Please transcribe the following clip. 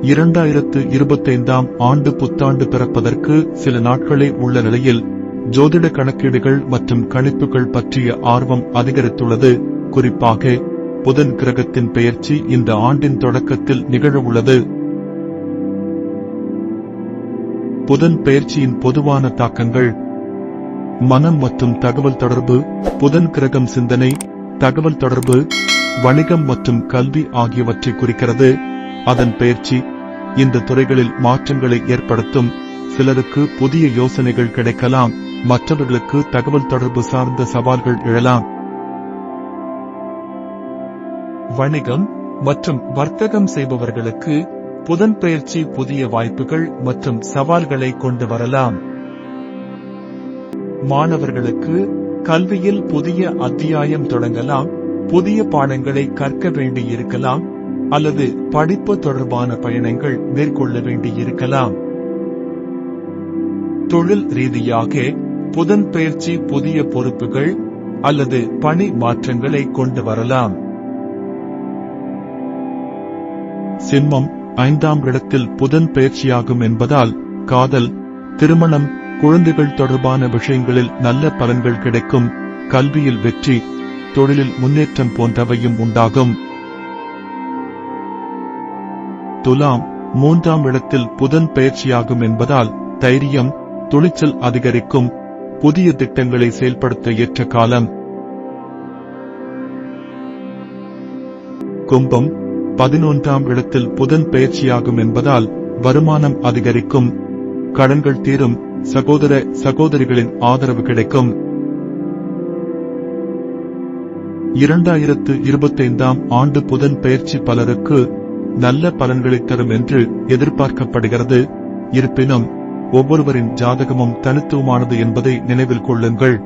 2025ஆம் ஆண்டு புத்தாண்டு பிறப்பதற்கு சில நாட்களே உள்ள நிலையில் ஜோதிட கணக்கீடுகள் மற்றும் கணிப்புகள் பற்றிய ஆர்வம் அதிகரித்துள்ளது. குறிப்பாக புதன் கிரகத்தின் பெயர்ச்சி இந்த ஆண்டின் தொடக்கத்தில் நிகழவுள்ளது. புதன் பெயர்ச்சியின் பொதுவான தாக்கங்கள்: மனம் மற்றும் தகவல் தொடர்பு. புதன் கிரகம் சிந்தனை, தகவல் தொடர்பு, வணிகம் மற்றும் கல்வி ஆகியவற்றை குறிக்கிறது. அதன் பெயர்ச்சி இந்த துறைகளில் மாற்றங்களை ஏற்படுத்தும். சிலருக்கு புதிய யோசனைகள் கிடைக்கலாம், மற்றவர்களுக்கு தகவல் தொடர்பு சார்ந்த சவால்கள் எழலாம். வணிகம் மற்றும் வர்த்தகம் செய்பவர்களுக்கு புதன் பெயர்ச்சி புதிய வாய்ப்புகள் மற்றும் சவால்களை கொண்டு வரலாம். மாணவர்களுக்கு கல்வியில் புதிய அத்தியாயம் தொடங்கலாம், புதிய பாடங்களை கற்க வேண்டியிருக்கலாம் அல்லது படிப்பு தொடர்பான பயணங்கள் மேற்கொள்ள வேண்டியிருக்கலாம். தொழில் ரீதியாக புதன் பெயர்ச்சி புதிய பொறுப்புகள் அல்லது பணி மாற்றங்களை கொண்டு வரலாம். சிம்மம், 5ஆம் இடத்தில் புதன் பெயர்ச்சியாகும் என்பதால் காதல், திருமணம், குழந்தைகள் தொடர்பான விஷயங்களில் நல்ல பலன்கள் கிடைக்கும். கல்வியில் வெற்றி, தொழிலில் முன்னேற்றம் போன்றவையும் உண்டாகும். துலாம், 3ஆம் இடத்தில் புதன் பெயர்ச்சியாகும் என்பதால் தைரியம், துணிச்சல் அதிகரிக்கும். புதிய திட்டங்களை செயல்படுத்த ஏற்ற காலம். கும்பம், 11ஆம் இடத்தில் புதன் பெயர்ச்சியாகும் என்பதால் வருமானம் அதிகரிக்கும். கடன்கள் தீரும், சகோதர சகோதரிகளின் ஆதரவு கிடைக்கும். 2025ஆம் ஆண்டு புதன் பெயர்ச்சி பலருக்கு நல்ல பலன்களை தரும் என்று எதிர்பார்க்கப்படுகிறது. இருப்பினும் ஒவ்வொருவரின் ஜாதகமும் தனித்துவமானது என்பதை நினைவில் கொள்ளுங்கள்.